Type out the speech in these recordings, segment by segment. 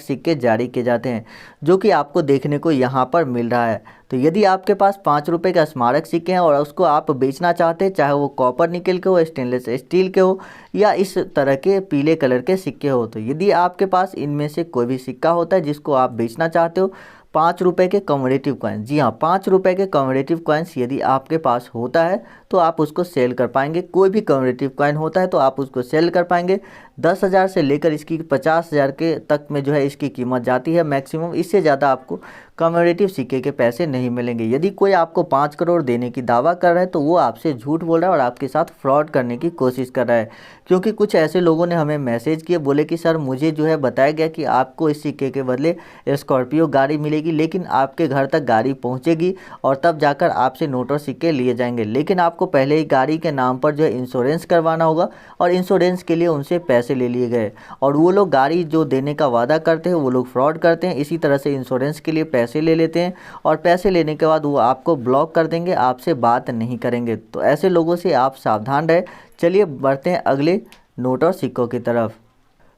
सिक्के जारी किए जाते हैं, जो कि आपको देखने को यहाँ पर मिल रहा है। तो यदि आपके पास 5 रुपये का स्मारक सिक्के हैं और उसको आप बेचना चाहते हैं, चाहे वो कॉपर निकल के हो, स्टेनलेस स्टील के हो या इस तरह के पीले कलर के सिक्के हो, तो यदि आपके पास इनमें से कोई भी सिक्का होता है जिसको आप बेचना चाहते हो, 5 रुपये के कम्युनिटिव कॉइन, जी हाँ 5 रुपये के कम्युनिटिव कॉइन्स यदि आपके पास होता है तो आप उसको सेल कर पाएंगे। कोई भी कम्युनिटिव कॉइन होता है तो आप उसको सेल कर पाएंगे। 10,000 से लेकर इसकी 50,000 के तक में जो है इसकी कीमत जाती है मैक्सिमम। इससे ज़्यादा आपको कम्युनिटिव सिक्के के पैसे नहीं मिलेंगे। यदि कोई आपको 5 करोड़ देने की दावा कर रहा है तो वो आपसे झूठ बोल रहा है और आपके साथ फ्रॉड करने की कोशिश कर रहा है। क्योंकि कुछ ऐसे लोगों ने हमें मैसेज किए, बोले कि सर मुझे जो है बताया गया कि आपको इस सिक्के के बदले स्कॉर्पियो गाड़ी मिलेगी, लेकिन आपके घर तक गाड़ी पहुंचेगी और तब जाकर आपसे नोट और सिक्के लिए जाएंगे। लेकिन आपको पहले ही गाड़ी के नाम पर जो है इंश्योरेंस करवाना होगा और इंश्योरेंस के लिए उनसे पैसे ले लिए गए और वो लोग गाड़ी जो देने का वादा करते हैं वो लोग फ्रॉड करते हैं। इसी तरह से इंश्योरेंस के लिए पैसे ले लेते हैं और पैसे लेने के बाद वो आपको ब्लॉक कर देंगे, आपसे बात नहीं करेंगे। तो ऐसे लोगों से आप सावधान रहें। चलिए बढ़ते हैं अगले नोट और सिक्कों की तरफ।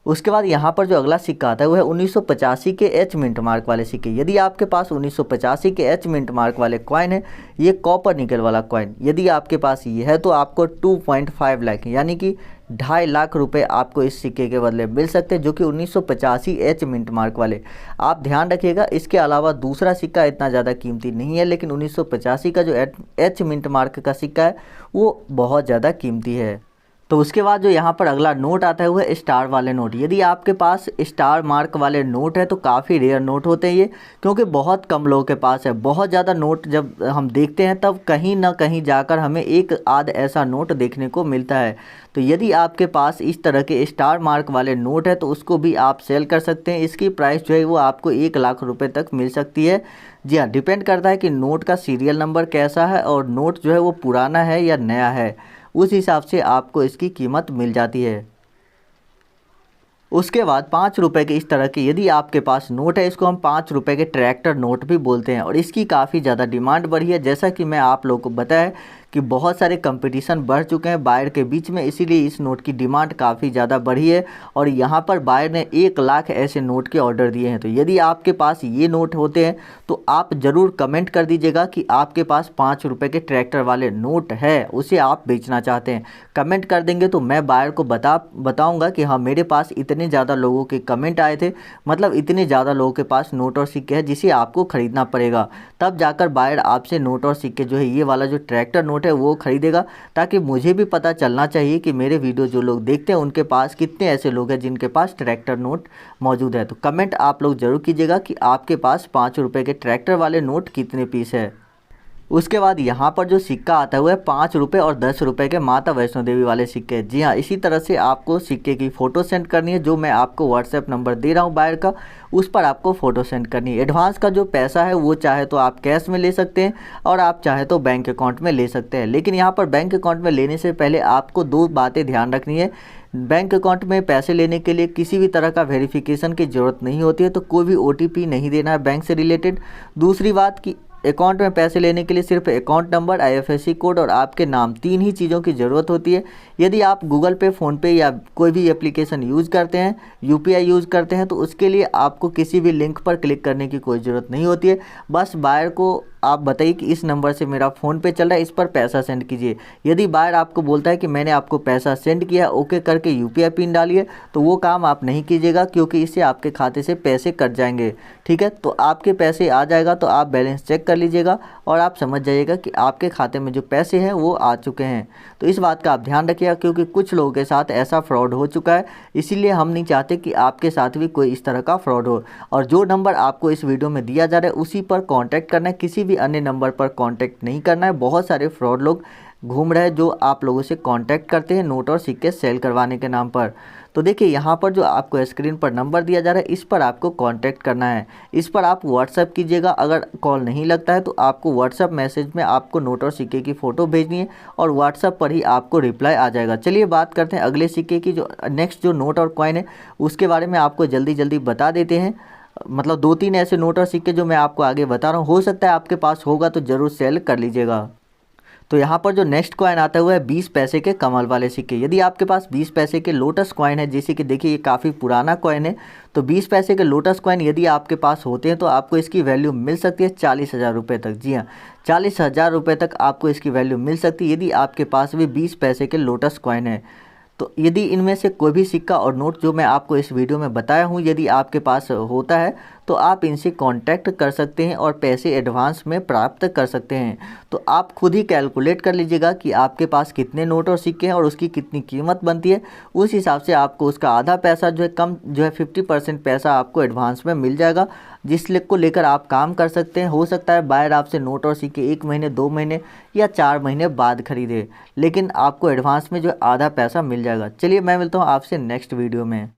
उसके बाद यहाँ पर जो अगला सिक्का आता है वो है 1985 के एच मिंट मार्क वाले सिक्के। यदि आपके पास 1985 के एच मिंट मार्क वाले कॉइन है, ये कॉपर निकल वाला कॉइन, यदि आपके पास ये है तो आपको 2.5 लाख यानी कि 2.5 लाख रुपए आपको इस सिक्के के बदले मिल सकते हैं, जो कि 1985 एच मिंट मार्क वाले। आप ध्यान रखिएगा, इसके अलावा दूसरा सिक्का इतना ज़्यादा कीमती नहीं है, लेकिन 1985 का जो एच मिंट मार्क का सिक्का है वो बहुत ज़्यादा कीमती है। तो उसके बाद जो यहाँ पर अगला नोट आता है वो है स्टार वाले नोट। यदि आपके पास स्टार मार्क वाले नोट है तो काफ़ी रेयर नोट होते हैं ये, क्योंकि बहुत कम लोगों के पास है। बहुत ज़्यादा नोट जब हम देखते हैं तब कहीं ना कहीं जाकर हमें एक आध ऐसा नोट देखने को मिलता है। तो यदि आपके पास इस तरह के स्टार मार्क वाले नोट है तो उसको भी आप सेल कर सकते हैं। इसकी प्राइस जो है वो आपको 1 लाख रुपए तक मिल सकती है। जी हाँ, डिपेंड करता है कि नोट का सीरियल नंबर कैसा है और नोट जो है वो पुराना है या नया है, उस हिसाब से आपको इसकी कीमत मिल जाती है। उसके बाद 5 रुपये के इस तरह के यदि आपके पास नोट है, इसको हम 5 रुपये के ट्रैक्टर नोट भी बोलते हैं और इसकी काफ़ी ज़्यादा डिमांड बढ़ी है। जैसा कि मैं आप लोगों को बताया कि बहुत सारे कंपटीशन बढ़ चुके हैं बायर के बीच में, इसीलिए इस नोट की डिमांड काफ़ी ज़्यादा बढ़ी है और यहाँ पर बायर ने 1 लाख ऐसे नोट के ऑर्डर दिए हैं। तो यदि आपके पास ये नोट होते हैं तो आप ज़रूर कमेंट कर दीजिएगा कि आपके पास 5 रुपये के ट्रैक्टर वाले नोट है, उसे आप बेचना चाहते हैं। कमेंट कर देंगे तो मैं बायर को बताऊँगा कि हाँ मेरे पास इतने ज़्यादा लोगों के कमेंट आए थे, मतलब इतने ज़्यादा लोगों के पास नोट और सिक्के हैं जिसे आपको ख़रीदना पड़ेगा। तब जाकर बायर आपसे नोट और सिक्के जो है ये वाला जो ट्रैक्टर नोट है वो खरीदेगा, ताकि मुझे भी पता चलना चाहिए कि मेरे वीडियो जो लोग देखते हैं उनके पास कितने ऐसे लोग हैं जिनके पास ट्रैक्टर नोट मौजूद है। तो कमेंट आप लोग ज़रूर कीजिएगा कि आपके पास 5 रुपये के ट्रैक्टर वाले नोट कितने पीस है। उसके बाद यहाँ पर जो सिक्का आता है वो है 5 रुपये और 10 रुपये के माता वैष्णो देवी वाले सिक्के। जी हाँ, इसी तरह से आपको सिक्के की फ़ोटो सेंड करनी है, जो मैं आपको व्हाट्सएप नंबर दे रहा हूँ बायर का, उस पर आपको फ़ोटो सेंड करनी है। एडवांस का जो पैसा है वो चाहे तो आप कैश में ले सकते हैं और आप चाहे तो बैंक अकाउंट में ले सकते हैं। लेकिन यहाँ पर बैंक अकाउंट में लेने से पहले आपको 2 बातें ध्यान रखनी है। बैंक अकाउंट में पैसे लेने के लिए किसी भी तरह का वेरिफिकेशन की ज़रूरत नहीं होती है, तो कोई भी OTP नहीं देना है बैंक से रिलेटेड। दूसरी बात कि अकाउंट में पैसे लेने के लिए सिर्फ अकाउंट नंबर, IFSC कोड और आपके नाम, 3 ही चीज़ों की ज़रूरत होती है। यदि आप गूगल पे, फ़ोनपे या कोई भी एप्लीकेशन यूज़ करते हैं, UPI यूज़ करते हैं, तो उसके लिए आपको किसी भी लिंक पर क्लिक करने की कोई ज़रूरत नहीं होती है। बस बायर को आप बताइए कि इस नंबर से मेरा फ़ोन पे चल रहा है, इस पर पैसा सेंड कीजिए। यदि बायर आपको बोलता है कि मैंने आपको पैसा सेंड किया, ओके करके UPI पिन डालिए, तो वो काम आप नहीं कीजिएगा, क्योंकि इससे आपके खाते से पैसे कट जाएंगे। ठीक है, तो आपके पैसे आ जाएगा तो आप बैलेंस चेक कर लीजिएगा और आप समझ जाइएगा कि आपके खाते में जो पैसे हैं वो आ चुके हैं। तो इस बात का आप ध्यान रखिएगा, क्योंकि कुछ लोगों के साथ ऐसा फ्रॉड हो चुका है, इसीलिए हम नहीं चाहते कि आपके साथ भी कोई इस तरह का फ्रॉड हो। और जो नंबर आपको इस वीडियो में दिया जा रहा है उसी पर कॉन्टैक्ट करना है, किसी भी अन्य नंबर पर कांटेक्ट नहीं करना है। बहुत सारे फ्रॉड लोग घूम रहे हैं जो आप लोगों से कांटेक्ट करते हैं नोट और सिक्के सेल करवाने के नाम पर। तो देखिए यहाँ पर जो आपको स्क्रीन पर नंबर दिया जा रहा है, इस पर आपको कांटेक्ट करना है। इस पर आप व्हाट्सएप कीजिएगा। अगर कॉल नहीं लगता है तो आपको व्हाट्सएप मैसेज में आपको नोट और सिक्के की फ़ोटो भेजनी है और व्हाट्सएप पर ही आपको रिप्लाई आ जाएगा। चलिए बात करते हैं अगले सिक्के की। जो नेक्स्ट जो नोट और कॉइन है उसके बारे में आपको जल्दी जल्दी बता देते हैं। मतलब 2-3 ऐसे नोट और सिक्के जो मैं आपको आगे बता रहा हूँ, हो सकता है आपके पास होगा तो ज़रूर सेल कर लीजिएगा। तो यहाँ पर जो नेक्स्ट कॉइन आता हुआ है 20 पैसे के कमल वाले सिक्के। यदि आपके पास 20 पैसे के लोटस कॉइन है, जैसे कि देखिए ये काफ़ी पुराना कॉइन है, तो 20 पैसे के लोटस कॉइन यदि आपके पास होते हैं तो आपको इसकी वैल्यू मिल सकती है 40,000 रुपये तक। जी हाँ, 40,000 रुपये तक आपको इसकी वैल्यू मिल सकती है यदि आपके पास भी 20 पैसे के लोटस कॉइन है। तो यदि इनमें से कोई भी सिक्का और नोट जो मैं आपको इस वीडियो में बताया हूँ यदि आपके पास होता है तो आप इनसे कांटेक्ट कर सकते हैं और पैसे एडवांस में प्राप्त कर सकते हैं। तो आप खुद ही कैलकुलेट कर लीजिएगा कि आपके पास कितने नोट और सिक्के हैं और उसकी कितनी कीमत बनती है। उस हिसाब से आपको उसका आधा पैसा जो है कम जो है 50% पैसा आपको एडवांस में मिल जाएगा, जिस को लेकर आप काम कर सकते हैं। हो सकता है बायर आपसे नोट और सिक्के 1 महीने 2 महीने या 4 महीने बाद खरीदे, लेकिन आपको एडवांस में जो आधा पैसा मिल जाएगा। चलिए मैं मिलता हूँ आपसे नेक्स्ट वीडियो में।